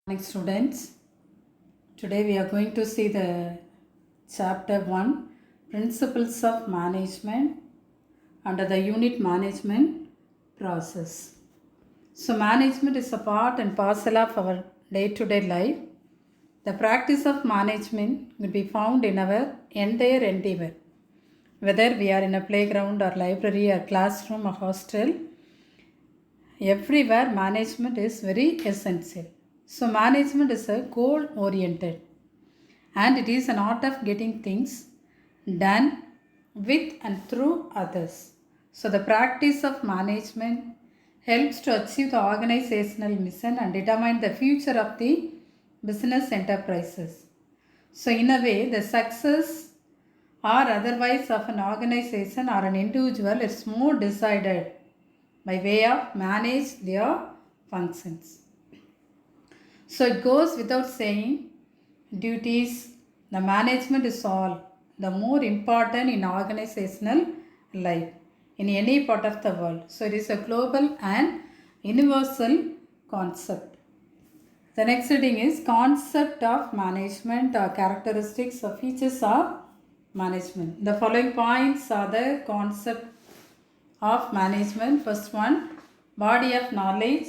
Morning students, today we are going to see the chapter 1 Principles of Management under the unit Management Process. So management is a part and parcel of our day-to-day life. The practice of management will be found in our entire endeavor. Whether we are in a playground or library or classroom or hostel, everywhere management is very essential. So management is a goal oriented and it is an art of getting things done with and through others. So the practice of management helps to achieve the organizational mission and determine the future of the business enterprises. So in a way, the success or otherwise of an organization or an individual is more decided by way of manage their functions. So it goes without saying, duties, the management is all the more important in organizational life in any part of the world. So it is a global and universal concept. The next heading is concept of management or characteristics or features of management. The following points are the concept of management. First one, body of knowledge,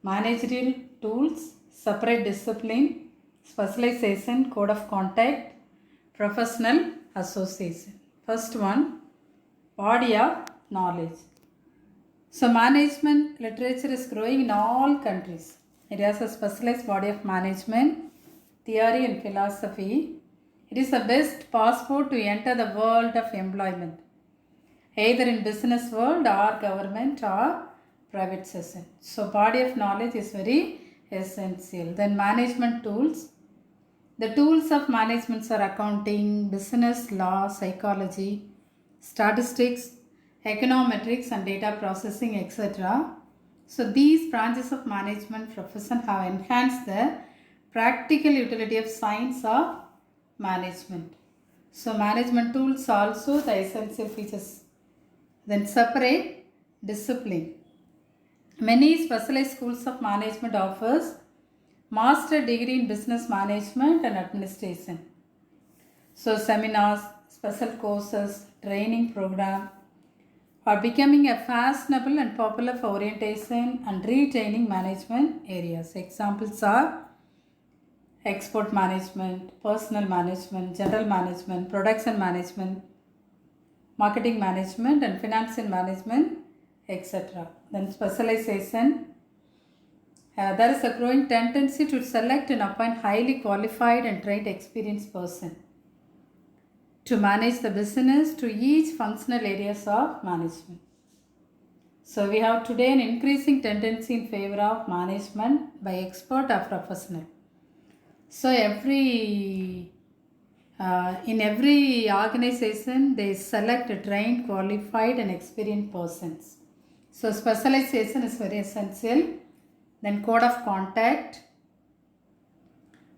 managerial tools, separate discipline, specialization, code of conduct, professional association. First one, body of knowledge. So management literature is growing in all countries. It has a specialized body of management, theory and philosophy. It is the best passport to enter the world of employment, either in business world or government or private sector. So body of knowledge is very essential. Then management tools. The tools of management are accounting, business law, psychology, statistics, econometrics and data processing, etc. So these branches of management profession have enhanced the practical utility of science of management. So management tools also the essential features. Then separate discipline. Many specialized schools of management offers master degree in business management and administration. So seminars, special courses, training program are becoming a fashionable and popular for orientation and retraining management areas. Examples are export management, personal management, general management, production management, marketing management and financial management, etc. Then specialization. There is a growing tendency to select and appoint highly qualified and trained experienced person to manage the business to each functional areas of management. So we have today an increasing tendency in favor of management by expert or professional. So in every organization they select trained, qualified and experienced persons. So specialization is very essential. Then code of conduct.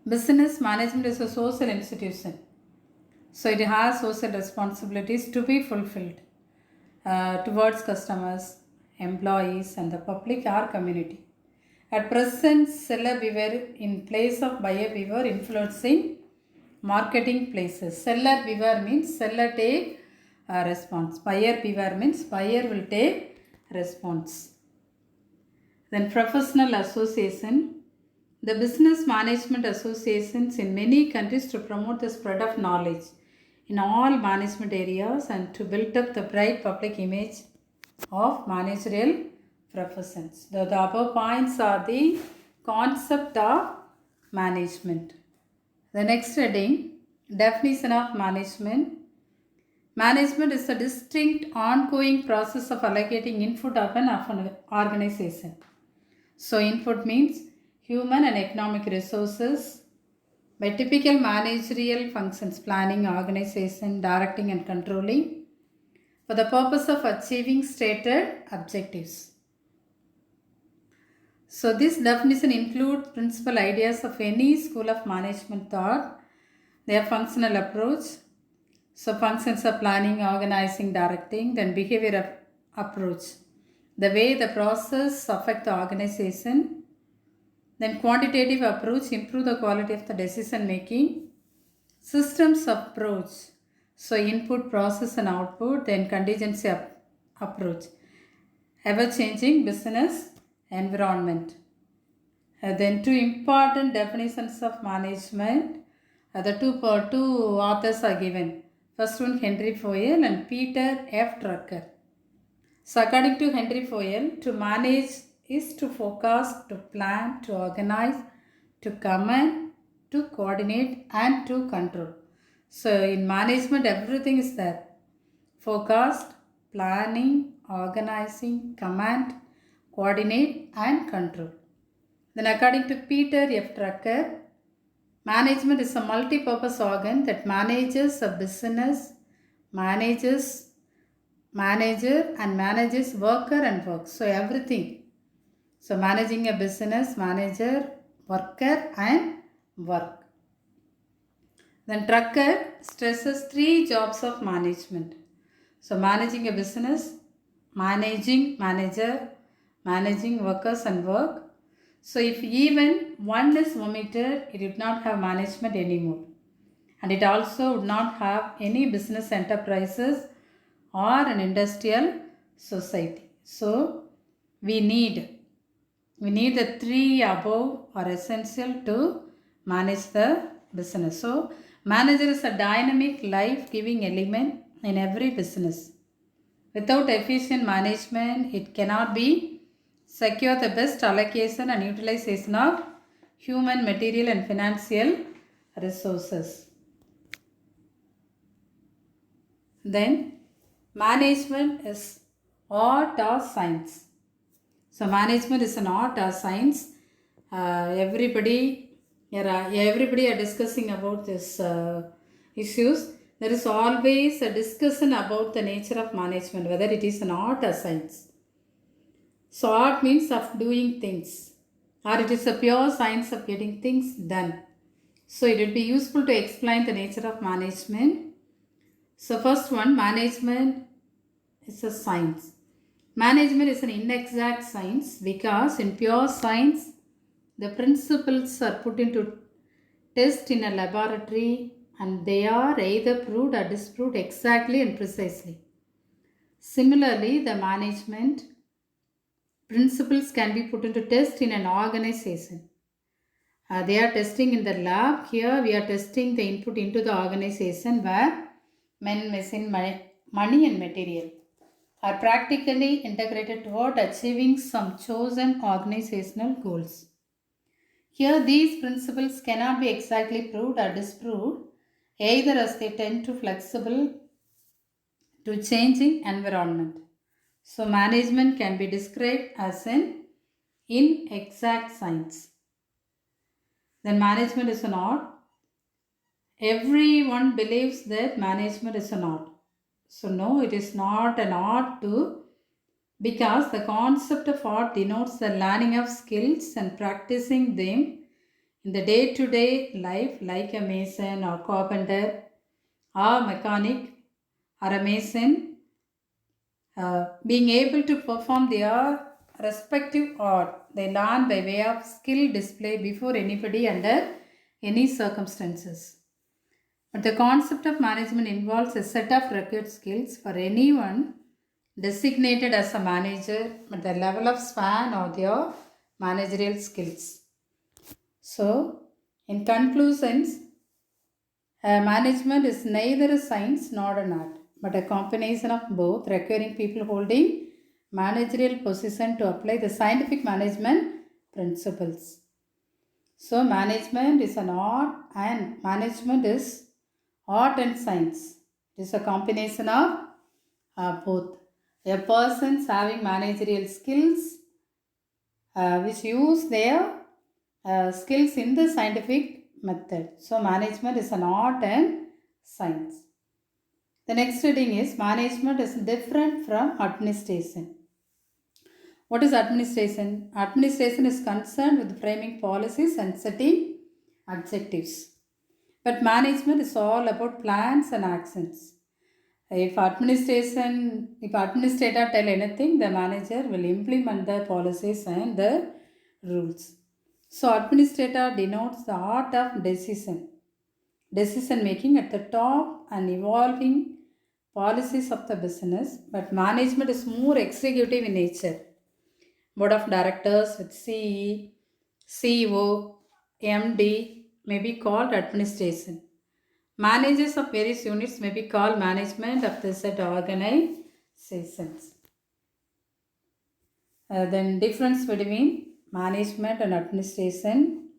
Business management is a social institution. So it has social responsibilities to be fulfilled towards customers, employees and the public or community. At present, seller beware in place of buyer beware influencing marketing places. Seller beware means seller take response. Buyer beware means buyer will take response. Then professional association. The business management associations in many countries to promote the spread of knowledge in all management areas and to build up the bright public image of managerial professions. The above points are the concept of management. The next heading, definition of management. Management is a distinct ongoing process of allocating input of an organization. So input means human and economic resources by typical managerial functions, planning, organization, directing and controlling for the purpose of achieving stated objectives. So this definition includes principal ideas of any school of management thought, their functional approach. So functions are planning, organizing, directing, then behavior approach. The way the process affect the organization, Then quantitative approach, improve the quality of the decision making. Systems approach, so input, process and output. Then contingency approach, ever changing business environment. Then two important definitions of management. The two authors are given. First one, Henry Fayol and Peter F. Drucker. So according to Henry Fayol, to manage is to forecast, to plan, to organize, to command, to coordinate and to control. So in management everything is there. Forecast, planning, organizing, command, coordinate and control. Then according to Peter F. Drucker, management is a multi-purpose organ that manages a business, manages manager and manages worker and work. So everything. So managing a business, manager, worker and work. Then Drucker stresses three jobs of management. So managing a business, managing manager, managing workers and work. So if even one is omitted, it would not have management anymore. And it also would not have any business enterprises or an industrial society. So we need the three above are essential to manage the business. So manager is a dynamic life-giving element in every business. Without efficient management, it cannot be secure the best allocation and utilization of human, material and financial resources. Then management is art or science. So management is an art or science. Everybody are discussing about this issues. There is always a discussion about the nature of management, whether it is an art or science. So art means of doing things, or it is a pure science of getting things done. So it would be useful to explain the nature of management. So first one, management is a science. Management is an inexact science because in pure science, the principles are put into test in a laboratory and they are either proved or disproved exactly and precisely. Similarly, the management principles can be put into test in an organization. They are testing in the lab. Here we are testing the input into the organization where men, machine, money and material are practically integrated toward achieving some chosen organizational goals. Here these principles cannot be exactly proved or disproved either as they tend to flexible to changing environment. So management can be described as an inexact science. Then management is an art. Everyone believes that management is an art. So no, it is not an art too, because the concept of art denotes the learning of skills and practicing them in the day-to-day life, like a mason or carpenter or mechanic or a mason, being able to perform their respective art. They learn by way of skill display before anybody under any circumstances. But the concept of management involves a set of required skills for anyone designated as a manager at the level of span or their managerial skills. So, in conclusions, management is neither a science nor an art, but a combination of both, requiring people holding managerial position to apply the scientific management principles. So, management is an art and management is art and science. It is a combination of both. A person having managerial skills which use their skills in the scientific method. So management is an art and science. The next reading is management is different from administration. What is administration? Administration is concerned with framing policies and setting objectives. But management is all about plans and actions. If administrator tell anything, the manager will implement the policies and the rules. So administrator denotes the art of decision making at the top and evolving policies of the business, but management is more executive in nature. Board of directors with CE, CEO, MD may be called administration. Managers of various units may be called management of the said organizations. Then difference between management and administration.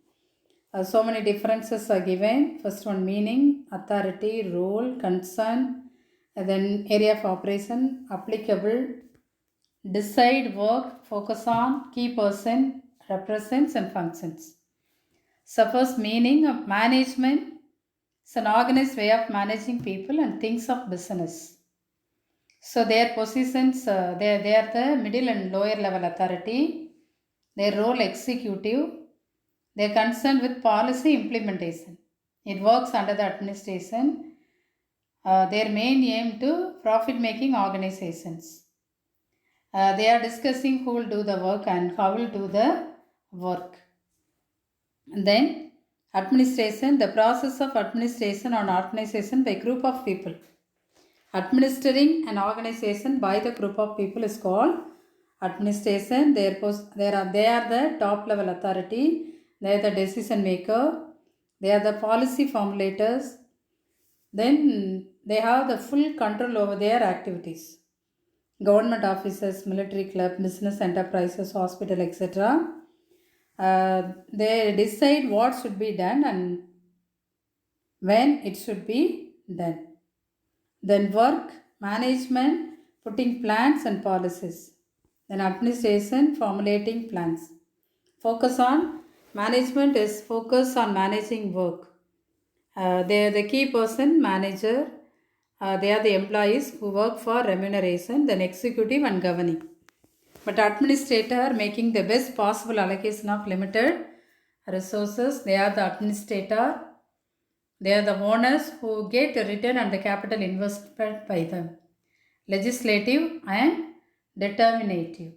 So many differences are given. First one, meaning, authority, role, concern, and then area of operation, applicable, decide, work, focus on, key person, represents and functions. So first, meaning of management. It's an organized way of managing people and things of business. So their positions, they are the middle and lower level authority. Their role executive. They are concerned with policy implementation. It works under the administration. Their main aim to profit-making organizations. They are discussing who will do the work and how will do the work. And then administration, the process of administration on organization by group of people. Administering an organization by the group of people is called administration. They are the top level authority. They are the decision maker. They are the policy formulators. Then they have the full control over their activities. Government offices, military club, business enterprises, hospital, etc. They decide what should be done and when it should be done. Then work, management, putting plans and policies. Then administration, formulating plans. Focus on management is focus on managing work. They are the key person, manager. They are the employees who work for remuneration, then executive and governing. But administrator making the best possible allocation of limited resources. They are the administrator. They are the owners who get a return on the capital invested by them. Legislative and determinative.